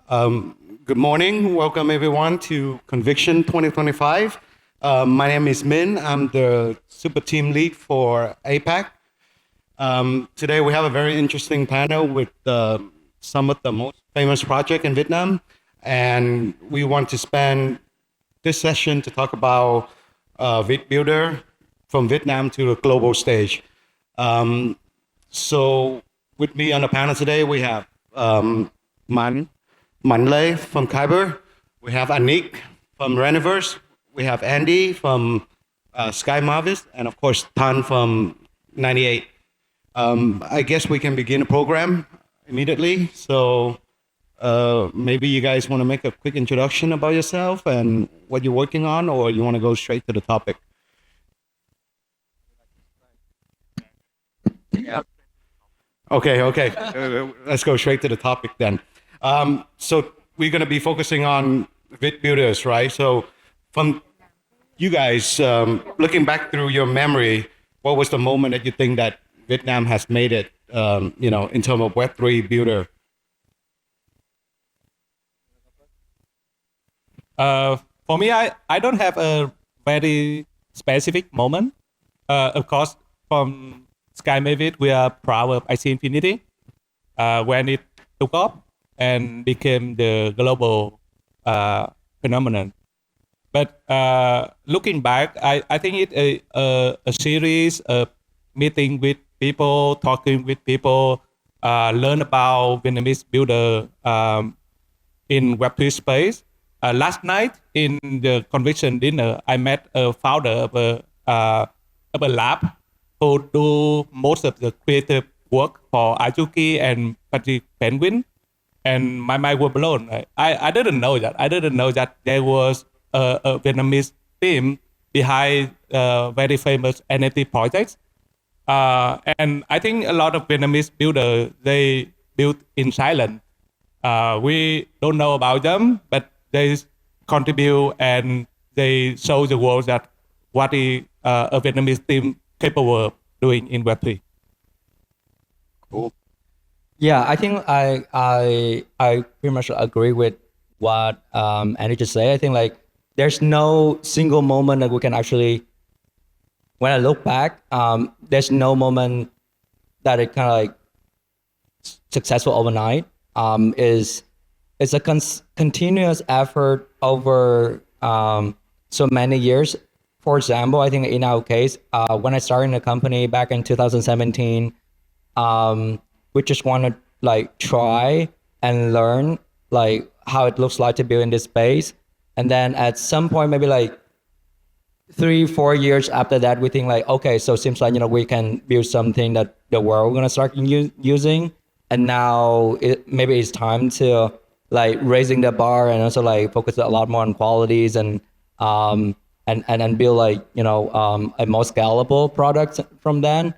Good morning. Welcome everyone to Conviction 2025. My name is Minh. I'm the Superteam lead for APAC. Today we have a very interesting panel with some of the most famous projects in Vietnam. And we want to spend this session to talk about Viet Builder from Vietnam to the global stage. So with me on the panel today, we have Manh from Kyber. We have Anik from ReneVerse. We have Andy from Mavis, and of course Thanh from 98. I guess we can begin the program immediately. So maybe you guys want to make a quick introduction about yourself and what you're working on, or you want to go straight to the topic? Yeah. Okay. Let's go straight to the topic then. So we're going to be focusing on Viet Builders, right? So from you guys, looking back through your memory, what was the moment that you think that Vietnam has made it, in terms of Web3 builder? For me, I don't have a very specific moment. Of course, from Mavis, we are proud of IC Infinity when it took off and became the global phenomenon. But looking back, I think it's a series of meeting with people, talking with people, learn about Vietnamese builder in Web3 space. Last night in the convention dinner, I met a founder of a lab who do most of the creative work for Azuki and Patrick Penguin. And my mind was blown. I didn't know that. I didn't know that there was a Vietnamese team behind very famous NFT projects. And I think a lot of Vietnamese builders, they build in silence. We don't know about them, but they contribute and they show the world that what is a Vietnamese team capable of doing in Web3. Cool. Yeah, I think I pretty much agree with what Andy just said. I think like there's no single moment that we can actually, when I look back, there's no moment that it kind of like successful overnight. It's a continuous effort over so many years. For example, I think in our case, when I started in the company back in 2017, we just want to like try and learn like how it looks like to build in this space. And then at some point, maybe like 3-4 years after that, we think like, okay, so it seems like, we can build something that the world going to start using. And now maybe it's time to like raising the bar and also like focus a lot more on qualities and build like, a more scalable product from then.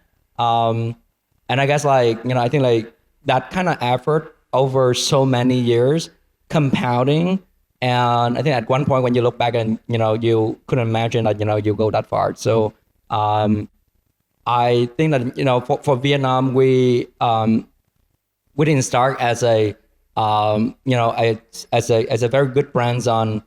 And I guess like, I think like that kind of effort over so many years compounding. And I think at one point when you look back and, you couldn't imagine that, you go that far. So I think that, for Vietnam, we didn't start as a, as a very good brands on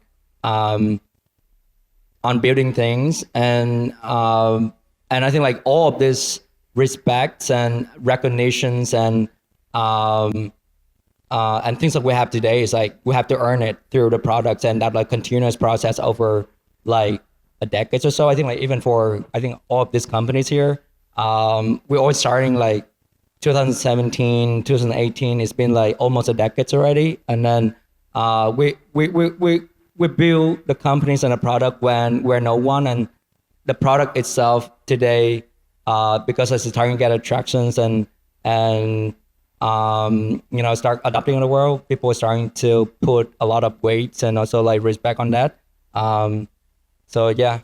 building things. And I think like all of this respects and recognitions and things that we have today is like we have to earn it through the products, and that like continuous process over like a decade or so. I think like even for all of these companies here, we're always starting like 2017, 2018. It's been like almost a decade already, and then we build the companies and the product when we're no one, and the product itself today. Because it's starting to get attractions and start adopting in the world, people are starting to put a lot of weights and also like respect on that. So yeah.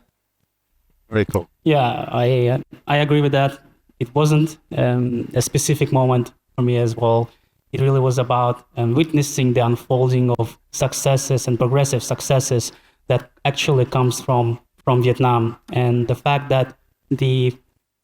Very cool. Yeah, I agree with that. It wasn't a specific moment for me as well. It really was about witnessing the unfolding of successes and progressive successes that actually comes from Vietnam, and the fact that the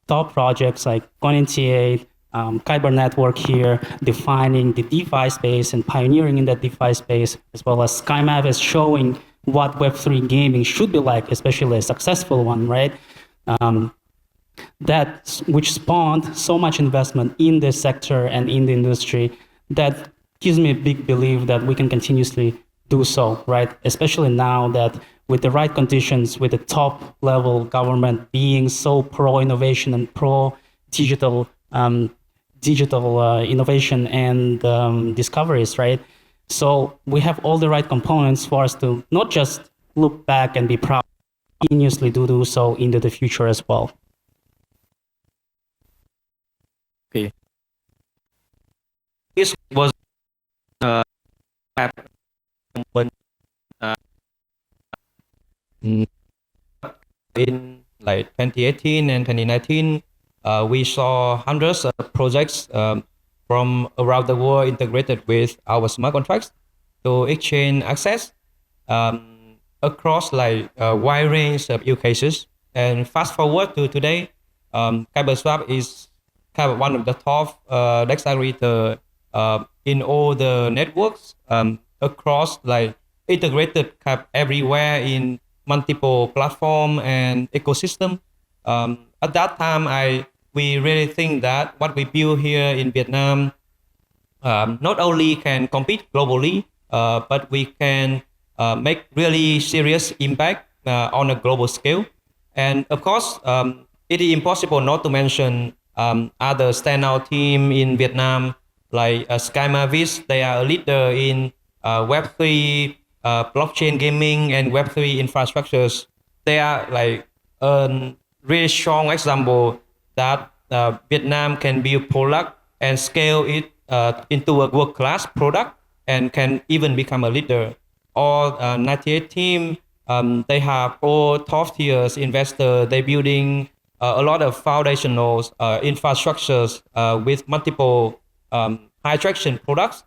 top projects like 28, Kyber network here, defining the DeFi space and pioneering in that DeFi space, as well as Mavis showing what Web3 gaming should be like, especially a successful one, right? That which spawned so much investment in this sector and in the industry that gives me a big belief that we can continuously do so, right? Especially now that with the right conditions, with the top level government being so pro innovation and pro digital innovation and discoveries, right? So we have all the right components for us to not just look back and be proud, continuously do so into the future as well. Okay. This was when in like 2018 and 2019, we saw hundreds of projects from around the world integrated with our smart contracts to exchange access across like a wide range of use cases. And fast forward to today, KyberSwap is kind of one of the top DEX aggregator in all the networks across like integrated kind of everywhere in multiple platform and ecosystem. At that time, we really think that what we build here in Vietnam not only can compete globally, but we can make really serious impact on a global scale. And of course, it is impossible not to mention other standout team in Vietnam like Mavis. They are a leader in Web3 blockchain gaming and Web3 infrastructures. They are like a really strong example that Vietnam can build product and scale it into a world-class product and can even become a leader. Or 98 team, they have all top tiers investor. They building a lot of foundational infrastructures with multiple high traction products,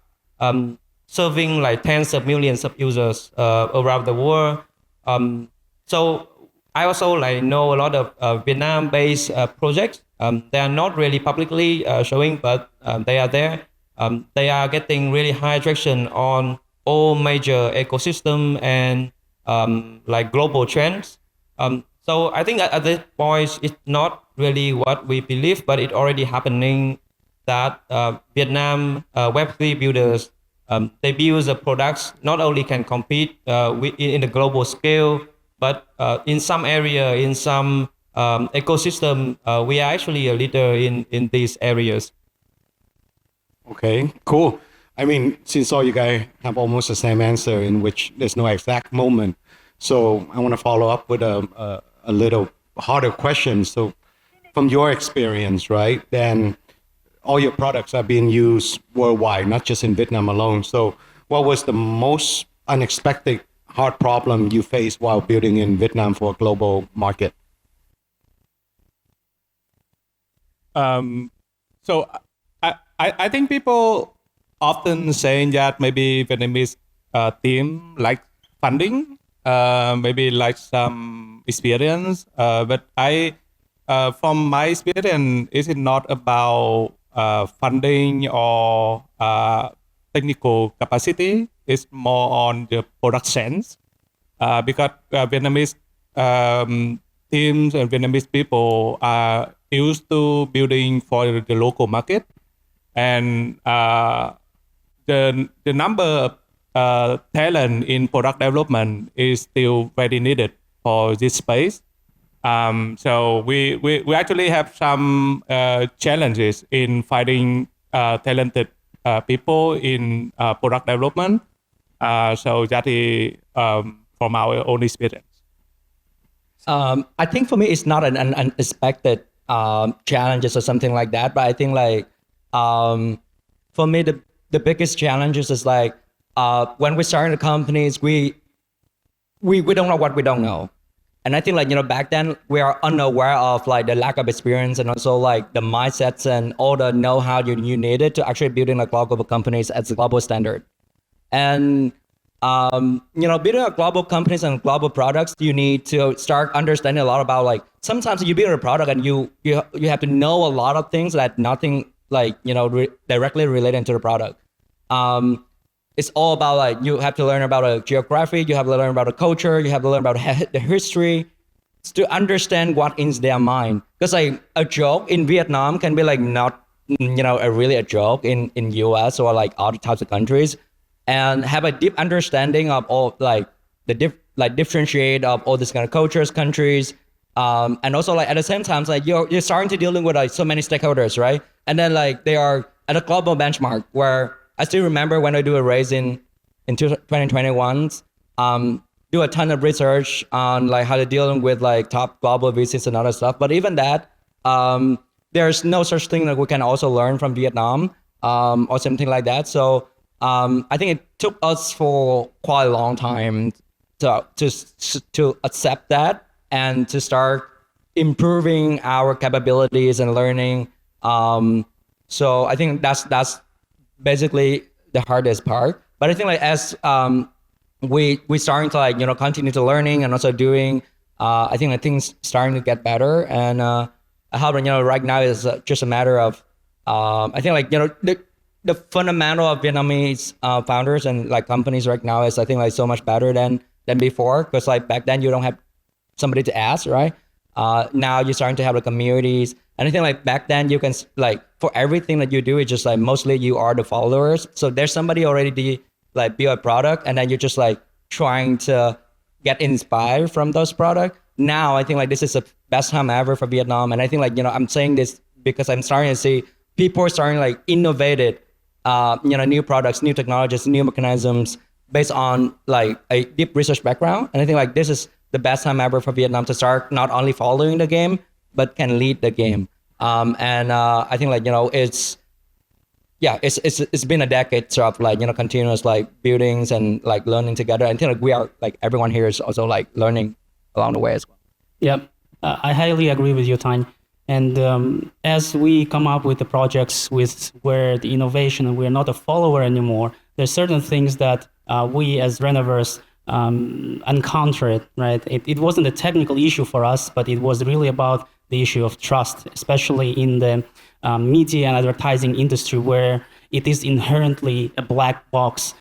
serving like tens of millions of users around the world. So I also like know a lot of Vietnam-based projects. They are not really publicly showing, but they are there. They are getting really high traction on all major ecosystem and like global trends. So I think at this point, it's not really what we believe, but it already happening that Vietnam Web3 builders, they build the products not only can compete in the global scale, but in some area, in some ecosystem, we are actually a leader in these areas. Okay, cool. I mean, since all you guys have almost the same answer in which there's no exact moment, so I want to follow up with a little harder question. So from your experience, right, then all your products are being used worldwide, not just in Vietnam alone. So what was the most unexpected hard problem you faced while building in Vietnam for a global market? So I think people often saying that maybe Vietnamese team like funding, maybe like some experience, but from my experience, it is not about funding or technical capacity. It's more on the product sense, because Vietnamese teams and Vietnamese people are used to building for the local market, and the number of talent in product development is still very needed for this space. So we actually have some challenges in finding talented people in product development. So that is from our own experience. I think for me, it's not an unexpected challenges or something like that. But I think like for me, the biggest challenges is like when we start the companies, we don't know what we don't know. And I think like, back then we are unaware of like the lack of experience and also like the mindsets and all the know-how you needed to actually building like global companies as a global standard. And, building a global companies and global products, you need to start understanding a lot about like, sometimes you build a product and you have to know a lot of things that nothing like directly related to the product. It's all about like you have to learn about a geography, you have to learn about a culture, you have to learn about the history to understand what is their mind. Because like a joke in Vietnam can be like not a joke in US or like other types of countries, and have a deep understanding of all like differentiate of all these kind of cultures, countries, and also like at the same time, like you're starting to dealing with like so many stakeholders, right? And then like they are at a global benchmark where I still remember when I do a raise in 2021, do a ton of research on like how to deal with like top global VCs and other stuff. But even that, there's no such thing that we can also learn from Vietnam or something like that. So I think it took us for quite a long time to accept that and to start improving our capabilities and learning. So I think that's basically the hardest part. But I think like as we starting to like continue to learning and also doing, I think things starting to get better. And how right now is just a matter of I think like the fundamental of Vietnamese founders and like companies right now is I think like so much better than before, because like back then you don't have somebody to ask, right? Now you're starting to have the communities, and I think like back then you can like for everything that you do, it's just like mostly you are the followers. So there's somebody already like build a product, and then you're just like trying to get inspired from those products. Now I think like this is the best time ever for Vietnam, and I think like I'm saying this because I'm starting to see people are starting like innovated, new products, new technologies, new mechanisms based on like a deep research background, and I think like this is the best time ever for Vietnam to start not only following the game but can lead the game. And I think like it's been a decade of like continuous like buildings and like learning together. I think like we are like everyone here is also like learning along the way as well. Yeah, I highly agree with you, Thanh. And as we come up with the projects with where the innovation and we're not a follower anymore, there's certain things that we as ReneVerse encountered, right? It wasn't a technical issue for us, but it was really about the issue of trust, especially in the media and advertising industry, where it is inherently a black box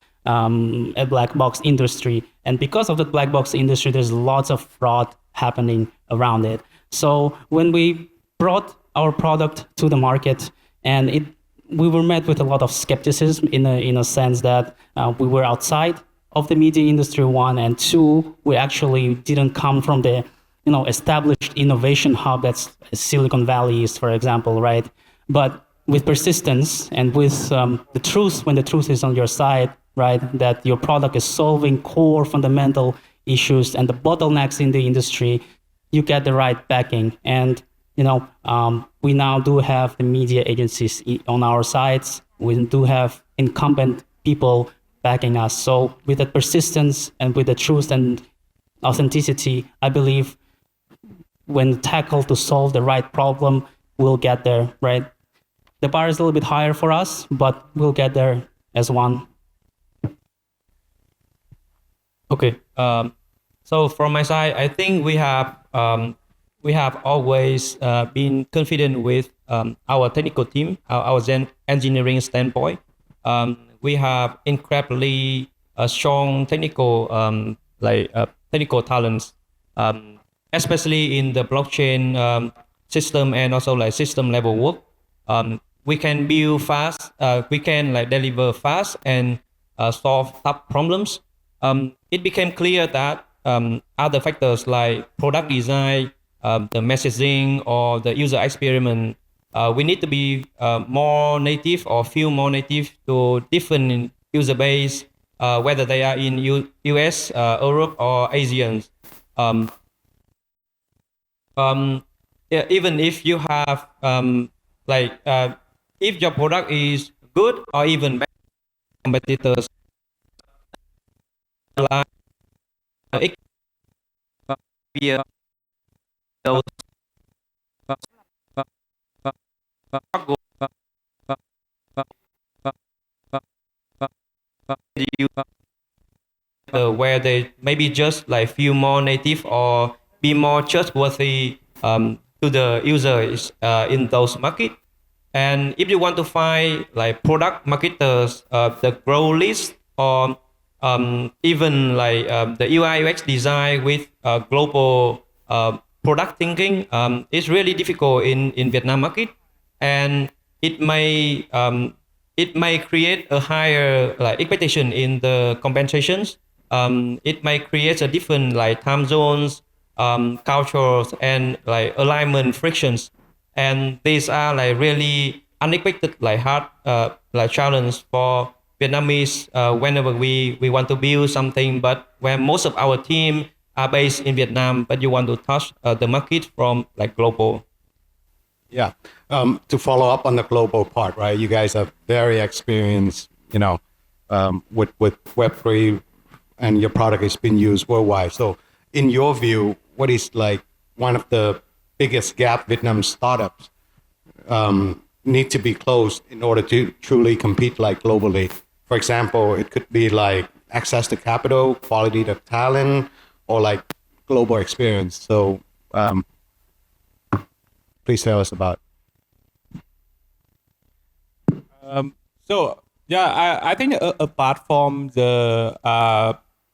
industry. And because of the black box industry, there's lots of fraud happening around it. So when we brought our product to the market, and we were met with a lot of skepticism in a sense that we were outside of the media industry, one, and two, we actually didn't come from the established innovation hub that's Silicon Valley is, for example, right? But with persistence and with the truth, when the truth is on your side, right, that your product is solving core fundamental issues and the bottlenecks in the industry, you get the right backing. And we now do have the media agencies on our sides. We do have incumbent people backing us. So with the persistence and with the truth and authenticity, I believe when tackled to solve the right problem, we'll get there, right? The bar is a little bit higher for us, but we'll get there as one. Okay. So from my side, I think we have always been confident with our technical team, our engineering standpoint. We have incredibly strong technical technical talents, especially in the blockchain system and also like system level work. We can build fast, we can like deliver fast and solve tough problems. It became clear that other factors like product design, the messaging or the user experiment, we need to be more native or feel more native to different user base, whether they are in US, Europe or Asians. Even if you have if your product is good or even better competitors, like where they maybe just like feel more native or be more trustworthy to the users in those markets. And if you want to find like product marketers, the grow list, or even like the UI UX design with global product thinking, it's really difficult in Vietnam market, and it may create a higher like expectation in the compensations. It might create a different like time zones, cultures, and like alignment frictions, and these are like really unexpected like hard like challenge for Vietnamese whenever we want to build something, but where most of our team are based in Vietnam, but you want to touch the market from like global. Yeah. To follow up on the global part, right? You guys are very experienced, with Web3, and your product is being used worldwide. So in your view, what is like one of the biggest gap Vietnam startups need to be closed in order to truly compete like globally? For example, it could be like access to capital, quality of talent, or like global experience. So please tell us about. So yeah, I think apart from the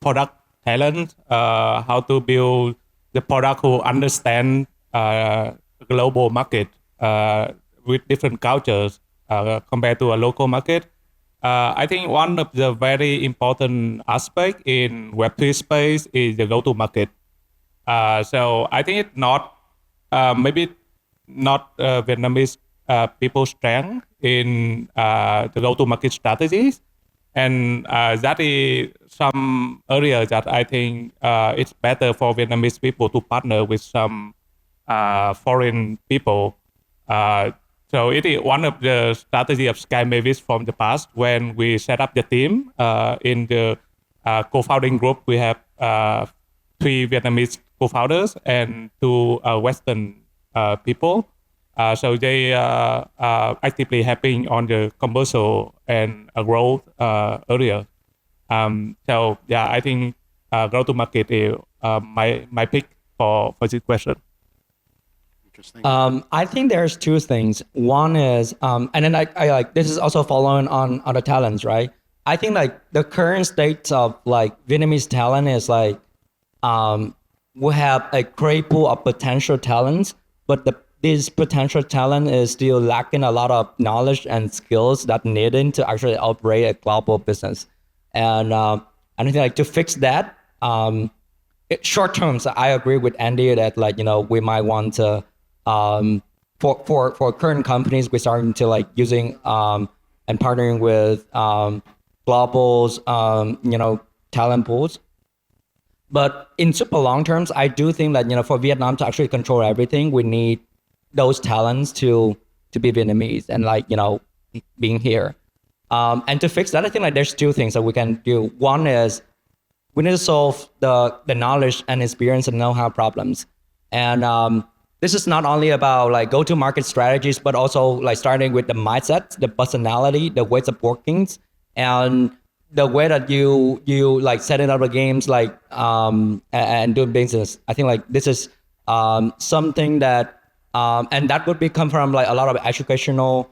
product talent, how to build the product who understand global market with different cultures compared to a local market. I think one of the very important aspect in Web3 space is the go-to-market. So I think it's not maybe not Vietnamese people's strength in the go-to-market strategies, and that is some areas that I think it's better for Vietnamese people to partner with some foreign people. So it is one of the strategy of Mavis from the past. When we set up the team in the co-founding group, we have 3 Vietnamese co-founders and 2 Western people. So they are actively helping on the commercial and growth area. So yeah, I think go-to-market is my pick for this question. Interesting. I think there's 2 things. One is, and then I like, this is also following on the talents, right? I think like the current state of like Vietnamese talent is like, we have a great pool of potential talents, but this potential talent is still lacking a lot of knowledge and skills that needed to actually operate a global business. And I think like to fix that, short term, so I agree with Andy that like, we might want to, for current companies, we're starting to like using and partnering with global's talent pools. But in super long terms, I do think that for Vietnam to actually control everything, we need those talents to be Vietnamese and like being here. And to fix that, I think like there's 2 things that we can do. One is we need to solve the knowledge and experience and know-how problems. And this is not only about like go-to-market strategies, but also like starting with the mindset, the personality, the ways of workings, and the way that you like setting up the games, like and doing business. I think like this is something that and that would come from like a lot of educational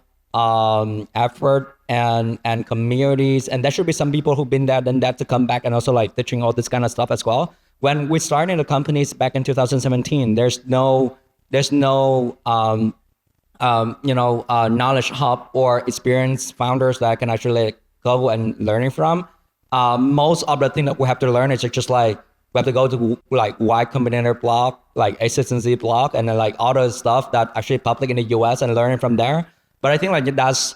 effort and communities, and there should be some people who've been there done that to come back and also like teaching all this kind of stuff as well. When we started the companies back in 2017, there's no knowledge hub or experienced founders that can actually go and learning from. Most of the thing that we have to learn is just like we have to go to like Y Combinator block, like A16Z block, and then like all the stuff that actually public in the US and learning from there. But I think like that's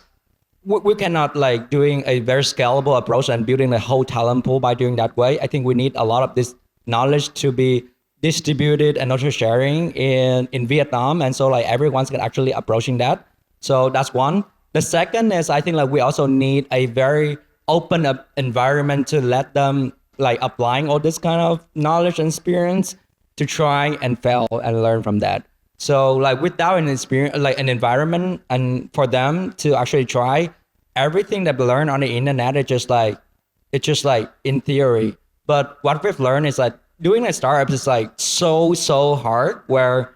we cannot like doing a very scalable approach and building the whole talent pool by doing that way. I think we need a lot of this knowledge to be distributed and also sharing in Vietnam, and so like everyone's can actually approaching that. So that's one. The second is I think like we also need a very open up environment to let them like applying all this kind of knowledge and experience to try and fail and learn from that. So like without an experience, like an environment and for them to actually try everything that we learn on the internet, it's just like in theory. But what we've learned is that doing a startup is like so hard, where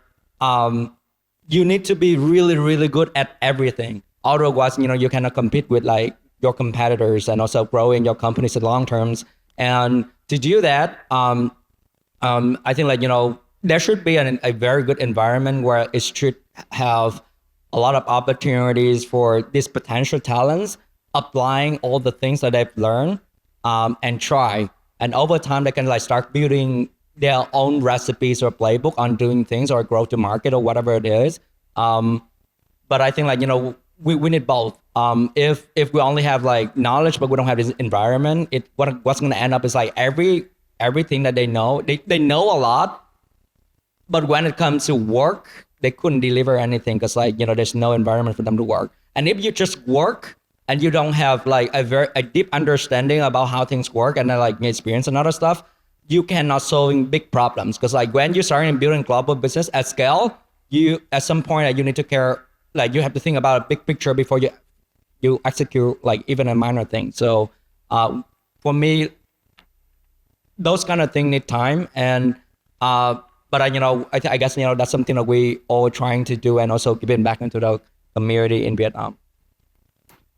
you need to be really, really good at everything. otherwise, you cannot compete with like your competitors and also growing your companies in long terms. And to do that, I think like, there should be a very good environment where it should have a lot of opportunities for these potential talents applying all the things that they've learned and try. And over time, they can like start building their own recipes or playbook on doing things or go to market or whatever it is. But I think like, we need both. If we only have like knowledge, but we don't have this environment, what's going to end up is like everything that they know a lot, but when it comes to work, they couldn't deliver anything because like, there's no environment for them to work. And if you just work and you don't have like a deep understanding about how things work and then like experience and other stuff, you cannot solving big problems. Because like when you're starting building global business at scale, you at some point you need to care, like you have to think about a big picture before you execute like even a minor thing. So for me, those kind of things need time. And but I guess that's something that we all trying to do and also giving back into the community in Vietnam.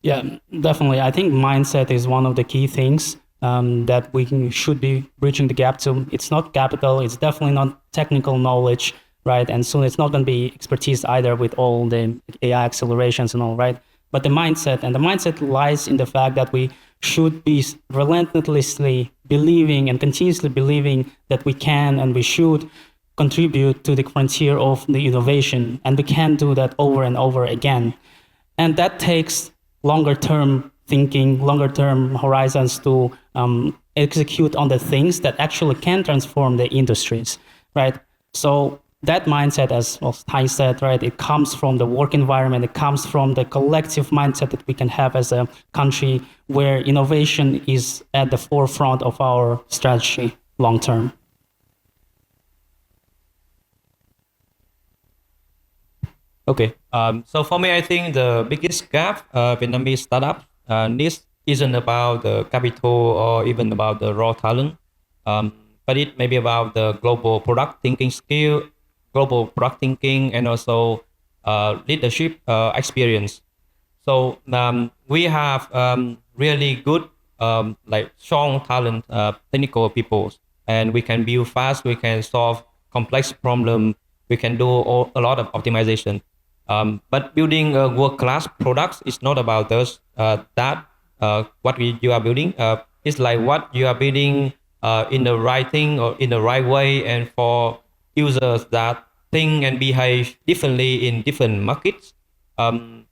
Yeah, definitely. I think mindset is one of the key things that we should be bridging the gap to. It's not capital. It's definitely not technical knowledge, right? And soon it's not going to be expertise either with all the AI accelerations and all, right? But the mindset lies in the fact that we should be relentlessly believing and continuously believing that we can and we should contribute to the frontier of the innovation. And we can do that over and over again. And that takes longer term thinking, longer term horizons to execute on the things that actually can transform the industries, right? So that mindset, as Thanh said, right, it comes from the work environment, it comes from the collective mindset that we can have as a country where innovation is at the forefront of our strategy long term. Okay. So for me, I think the biggest gap Vietnamese startup needs isn't about the capital or even about the raw talent, but it may be about the global product thinking skill, global product thinking, and also leadership experience. So we have really good, like strong talent, technical people, and we can build fast. We can solve complex problem. We can do a lot of optimization. But building world-class products is not about those what you are building. It's like what you are building in the right thing or in the right way, and for users that think and behave differently in different markets. In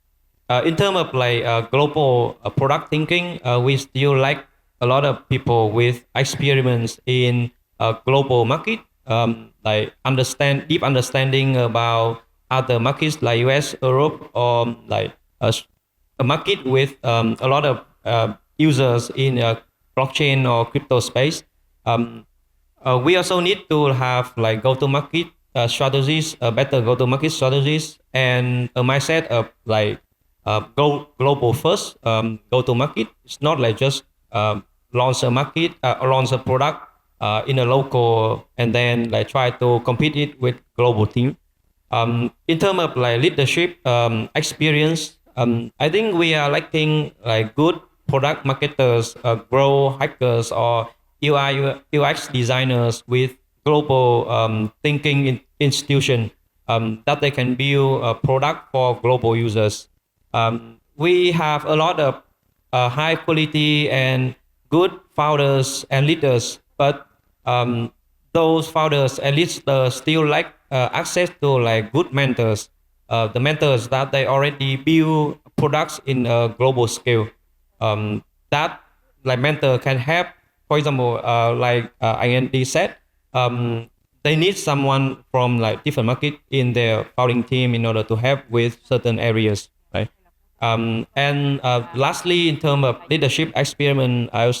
terms of like global product thinking, we still like a lot of people with experiments in global market, like deep understanding about other markets like US, Europe, or like a market with a lot of users in blockchain or crypto space. We also need to have like go-to-market strategies, better go-to-market strategies, and a mindset of like global first go-to-market. It's not like just launch a market, launch a product in a local and then like try to compete it with global team. In terms of like leadership experience, I think we are lacking like good product marketers, growth hackers, or UI UX designers with global thinking institution that they can build a product for global users. We have a lot of high quality and good founders and leaders, but those founders and leaders still lack access to like good mentors, the mentors that they already build products in a global scale. That like mentor can help. For example, like IND said, they need someone from like different market in their founding team in order to help with certain areas, right? And lastly, in terms of leadership experiment, I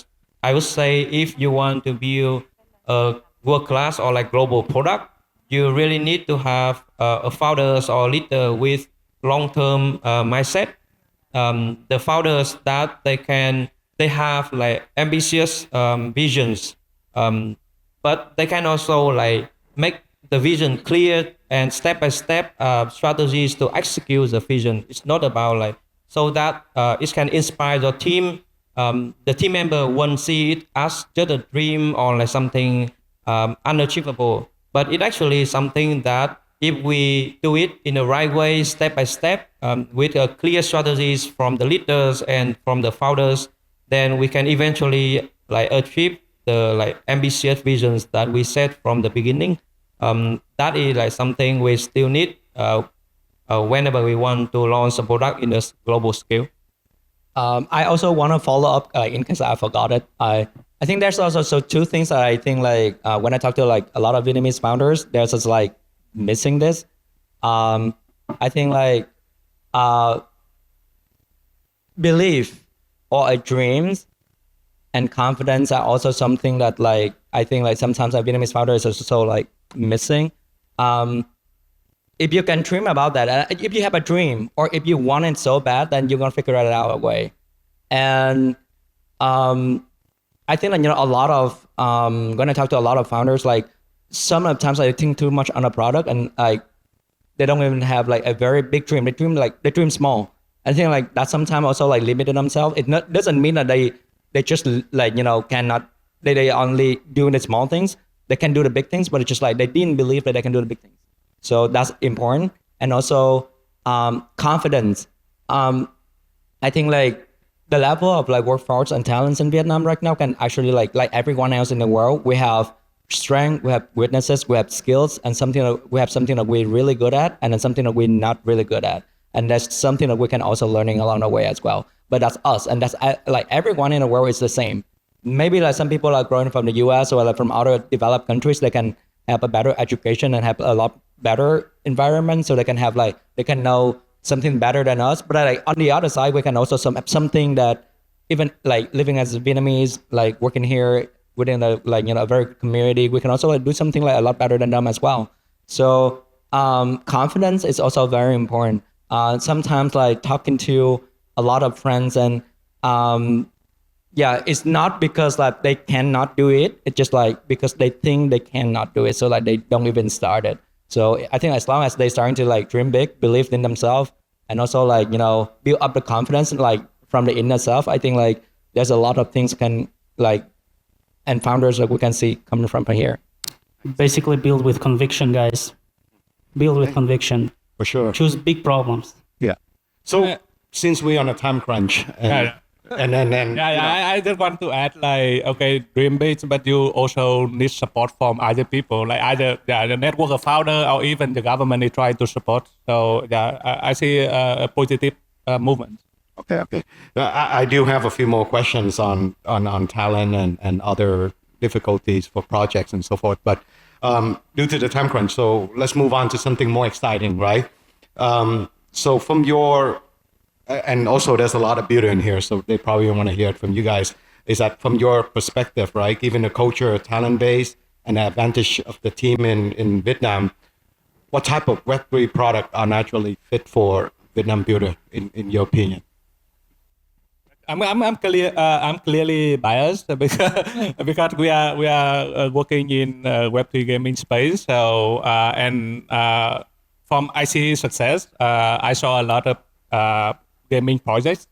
would say if you want to build a world-class or like global product, you really need to have a founders or leader with long-term mindset. The founders that they have like ambitious visions, but they can also like make the vision clear and step-by-step strategies to execute the vision. It's not about like so that it can inspire the team. The team member won't see it as just a dream or like something unachievable, but it actually is something that if we do it in the right way, step by step, with clear strategies from the leaders and from the founders, then we can eventually like achieve the like ambitious visions that we set from the beginning. That is like something we still need whenever we want to launch a product in a global scale. I also want to follow up in case I forgot it. I think there's also so two things that I think like when I talk to like a lot of Vietnamese founders, there's just like missing this. I think like belief or a dreams and confidence are also something that like I think like sometimes our Vietnamese founders are also like missing. If you can dream about that, if you have a dream or if you want it so bad, then you're gonna figure it out a way. And I think that a lot of when I talk to a lot of founders, like sometimes I think too much on a product and like they don't even have like a very big dream. They dream small. I think like that sometimes also like limited themselves. Doesn't mean that they just like cannot they only do the small things. They can do the big things, but it's just like they didn't believe that they can do the big things. So that's important. And also confidence. I think like the level of like workforce and talents in Vietnam right now can actually like everyone else in the world, we have strength, we have weaknesses, we have skills, and we have something that we're really good at, and then something that we're not really good at. And that's something that we can also learning along the way as well. But that's us, and that's like everyone in the world is the same. Maybe like some people are growing from the US or like from other developed countries, they can have a better education and have a lot better environment, so they can have like they can know something better than us. But like on the other side, we can also have something that even like living as Vietnamese, like working here within the like a very community, we can also like do something like a lot better than them as well. So confidence is also very important. Sometimes like talking to a lot of friends and it's not because like they cannot do it. It's just like because they think they cannot do it, so like they don't even start it. So I think as long as they starting to like dream big, believe in themselves, and also like build up the confidence like from the inner self, I think like there's a lot of things can like and founders that we can see coming from here. Basically, build with conviction, guys. Build with conviction. For sure. Choose big problems. Yeah. So since we're on a time crunch, and then I just want to add like, okay, dream big, but you also need support from other people, like either the network of founder or even the government is trying to support. So I see a positive movement. Okay. I do have a few more questions on talent and other difficulties for projects and so forth, but due to the time crunch, so let's move on to something more exciting, right? So from your and also there's a lot of beauty in here, so they probably want to hear it from you guys, is that from your perspective, right, given the culture, talent base, and the advantage of the team in Vietnam, what type of Web3 product are naturally fit for Vietnam builder, in your opinion? I'm clearly biased because we are working in Web3 gaming space. So from IC success, I saw a lot of gaming projects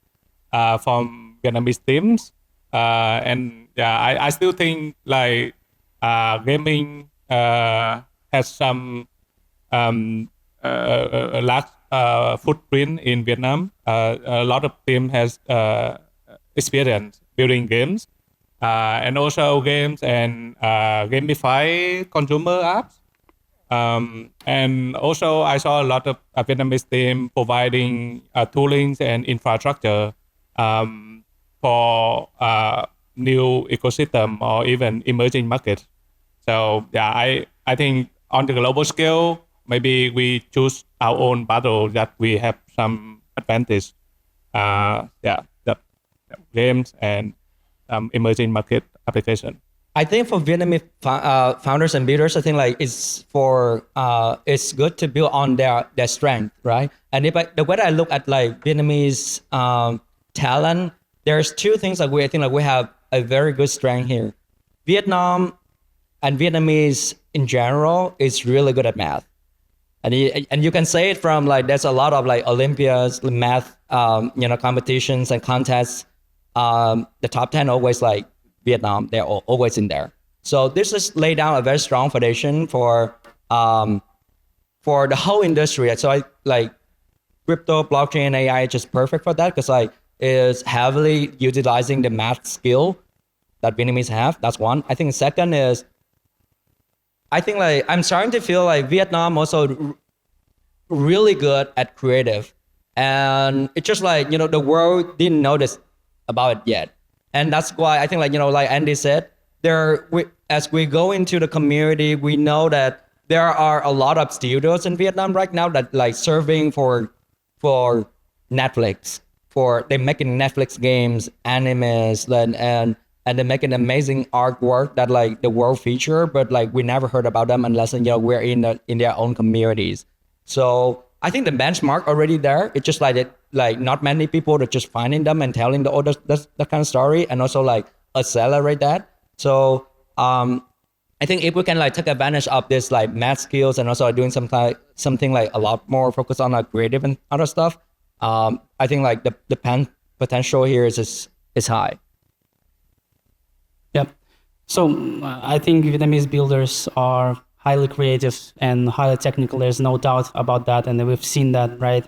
from Vietnamese teams, and I still think like gaming has some a large footprint in Vietnam. A lot of team has experience building games, and also games and gamify consumer apps. And also I saw a lot of Vietnamese team providing toolings and infrastructure for new ecosystem or even emerging markets. So I think on the global scale, maybe we choose our own battle that we have some advantage. The games and emerging market application. I think for Vietnamese founders and builders, I think like it's good to build on their strength, right? And the way I look at like Vietnamese talent, there's two things that I think like we have a very good strength here. Vietnam and Vietnamese in general is really good at math, and you can say it from like there's a lot of like Olympiads math competitions and contests, the top 10 always like Vietnam. They're always in there. So this is laid down a very strong foundation for the whole industry. So I like crypto, blockchain, AI is just perfect for that because like is heavily utilizing the math skill that Vietnamese have. That's one. I think second is, I think like I'm starting to feel like Vietnam also really good at creative, and it's just like the world didn't notice about it yet, and that's why I think like Andy said, as we go into the community, we know that there are a lot of studios in Vietnam right now that like serving for Netflix, they're making Netflix games, animes, and they're making amazing artwork that like the world feature, but like we never heard about them unless we're in their own communities. So I think the benchmark already there. It's just like not many people are just finding them and telling that kind of story, and also like accelerate that. So I think if we can like take advantage of this like math skills and also doing something like a lot more focused on like creative and other stuff, I think like the potential here is high. Yep. So I think Vietnamese builders are highly creative and highly technical. There's no doubt about that, and we've seen that, right?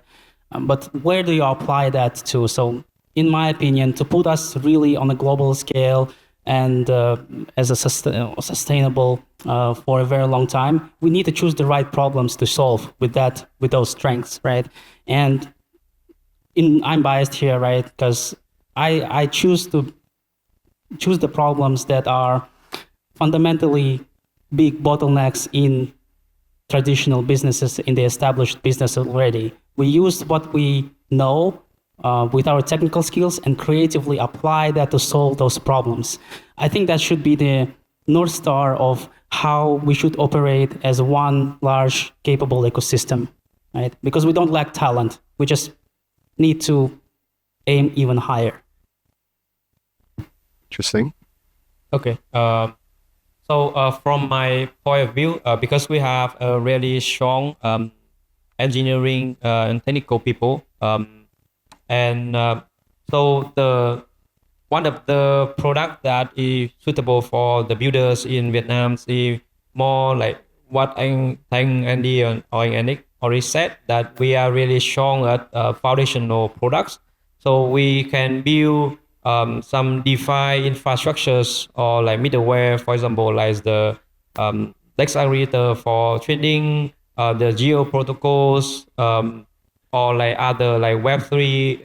But where do you apply that to? So in my opinion, to put us really on a global scale and as a sustainable for a very long time, we need to choose the right problems to solve with those strengths, right? And I'm biased here, right? Because I choose the problems that are fundamentally big bottlenecks in traditional businesses, in the established business already. We use what we know with our technical skills and creatively apply that to solve those problems. I think that should be the North Star of how we should operate as one large, capable ecosystem, right? Because we don't lack talent. We just need to aim even higher. Interesting. Okay. So from my point of view, because we have a really strong engineering and technical people, so one of the product that is suitable for the builders in Vietnam is more like what Thanh, Andy, or Anik already said, that we are really strong at foundational products. So we can build some DeFi infrastructures or like middleware, for example, like the accelerator for trading, the geo protocols, or like other like Web3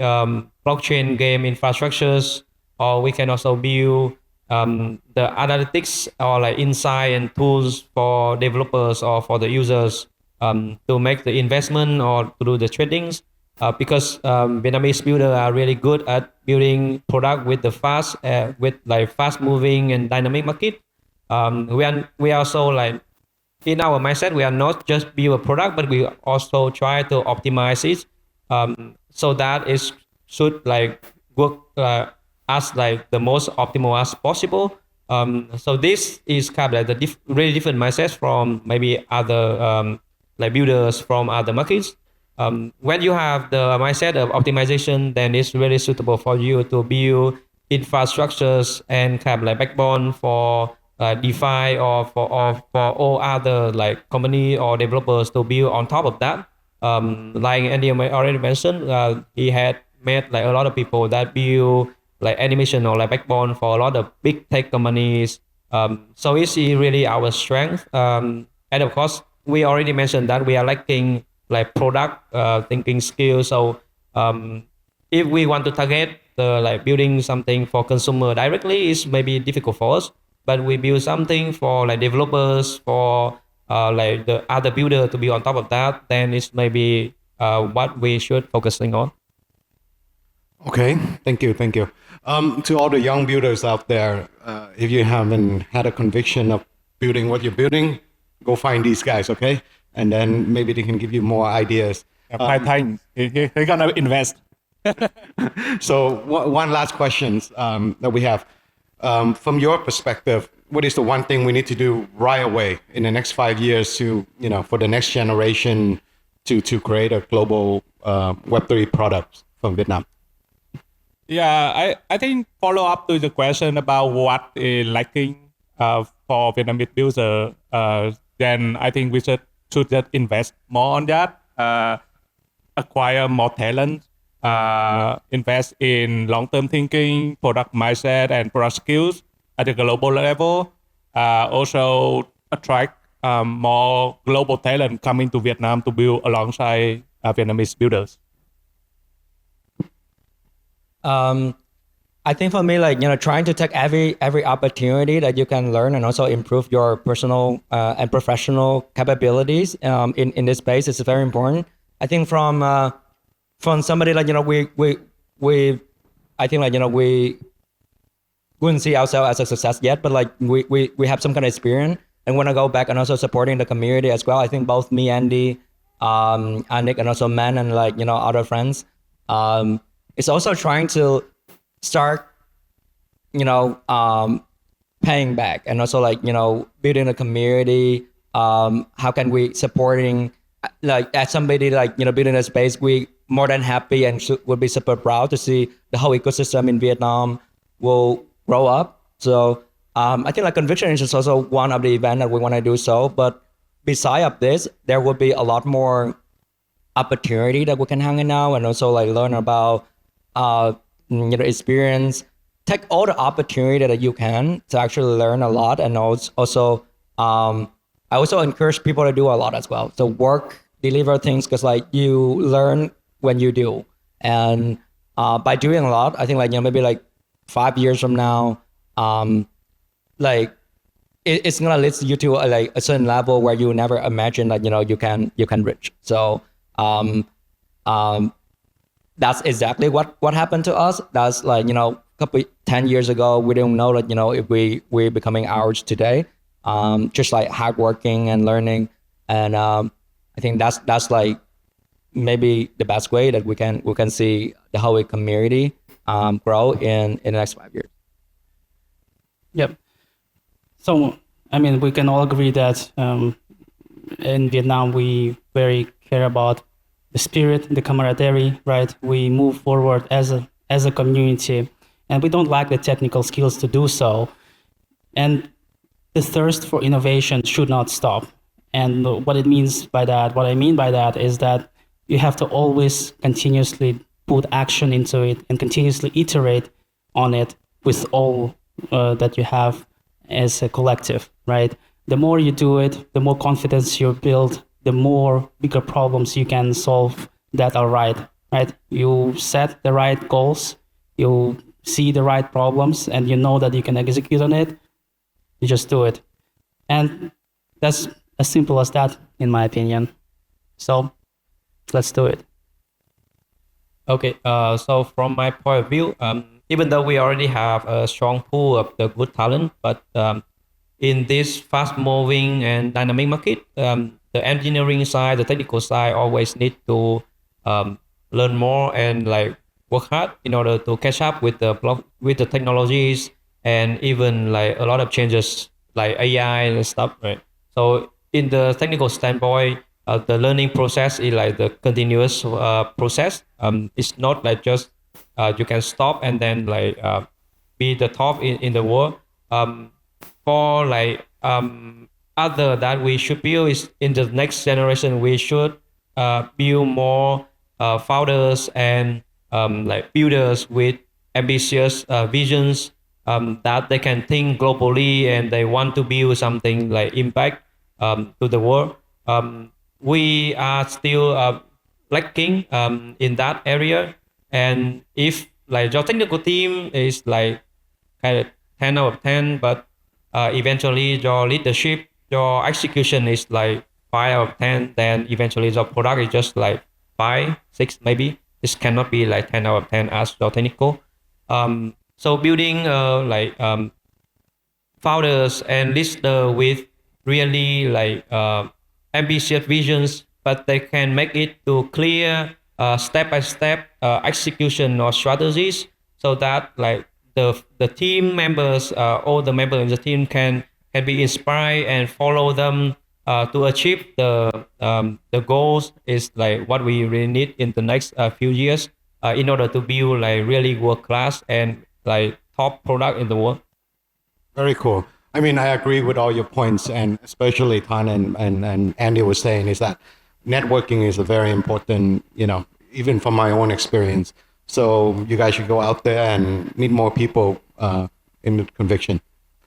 blockchain game infrastructures, or we can also build the analytics or like insight and tools for developers or for the users to make the investment or to do the tradings. Because Vietnamese builders are really good at building product with the fast moving and dynamic market. We are also like, in our mindset, we are not just build a product, but we also try to optimize it so that it should like work as like the most optimal as possible. So this is kind of like the really different mindset from maybe other like builders from other markets. When you have the mindset of optimization, then it's really suitable for you to build infrastructures and kind of like backbone for DeFi or for all other like company or developers to build on top of that. Like Andy already mentioned, he had met like a lot of people that build like animation or like backbone for a lot of big tech companies. So it's really our strength. And of course, we already mentioned that we are lacking like product thinking skills. So if we want to target the like building something for consumer directly, is maybe difficult for us. But we build something for like developers, for like the other builder to be on top of that, then it's maybe what we should focusing on. Okay, thank you. To all the young builders out there, if you haven't had a conviction of building what you're building, go find these guys, okay? And then maybe they can give you more ideas. By Thanh, he's gonna invest. So one last question that we have. From your perspective, what is the one thing we need to do right away in the next 5 years to, for the next generation to create a global Web3 product from Vietnam. Yeah, I think follow up to the question about what is lacking for Vietnamese user, then I think we should just invest more on that, acquire more talent, invest in long-term thinking, product mindset, and product skills at the global level. Also attract more global talent coming to Vietnam to build alongside Vietnamese builders. I think for me, like, trying to take every opportunity that you can learn and also improve your personal and professional capabilities in this space is very important. I think from somebody like, we I think like, we wouldn't see ourselves as a success yet, but like we have some kind of experience and want to go back and also supporting the community as well. I think both me, Andy, Anik, and also Manh and like, other friends, it's also trying to start, paying back and also like, building a community. How can we supporting, like as somebody like, building a space, we more than happy and would be super proud to see the whole ecosystem in Vietnam will grow up. So I think like Conviction is just also one of the events that we want to do so. But beside of this, there will be a lot more opportunity that we can hang in now and also like learn about experience, take all the opportunity that you can to actually learn a lot. And also I also encourage people to do a lot as well. So work, deliver things, because like you learn when you do. And by doing a lot, I think like, maybe like 5 years from now, like it's gonna lead you to like a certain level where you never imagine that, you can reach. So that's exactly what happened to us. That's like, couple 10 years ago, we didn't know that, if we're becoming ours today. Just like hardworking and learning. And I think that's like maybe the best way that we can see the whole community grow in the next 5 years. Yep. So, I mean, we can all agree that in Vietnam, we very care about the spirit, the camaraderie, right? We move forward as a community, and we don't lack the technical skills to do so. And the thirst for innovation should not stop. And what I mean by that is that you have to always continuously put action into it and continuously iterate on it with all that you have as a collective, right? The more you do it, the more confidence you build, the more bigger problems you can solve that are right? You set the right goals, you see the right problems, and you know that you can execute on it. You just do it. And that's as simple as that, in my opinion. So let's do it. Okay, so from my point of view, even though we already have a strong pool of the good talent, but in this fast-moving and dynamic market, the engineering side, the technical side, always need to learn more and like work hard in order to catch up with the technologies and even like a lot of changes like AI and stuff, right? So in the technical standpoint, the learning process is like the continuous process. It's not like just you can stop and then like be the top in the world. For like other that we should build is in the next generation, we should build more founders and like builders with ambitious visions that they can think globally and they want to build something like impact to the world. We are still lacking in that area. And if like your technical team is like kind of 10 out of 10, but eventually your leadership, your execution is like 5 out of 10, then eventually your product is just like 5, 6 maybe. This cannot be like 10 out of 10 as your technical. So building like founders and leaders with really like ambitious visions, but they can make it to clear step-by-step execution or strategies, so that like the team members, all the members in the team can be inspired and follow them to achieve the goals is like what we really need in the next few years. in order to build like really world class and like top product in the world. Very cool. I mean, I agree with all your points, and especially Tan and Andy was saying is that networking is a very important, even from my own experience. So you guys should go out there and meet more people in the conviction.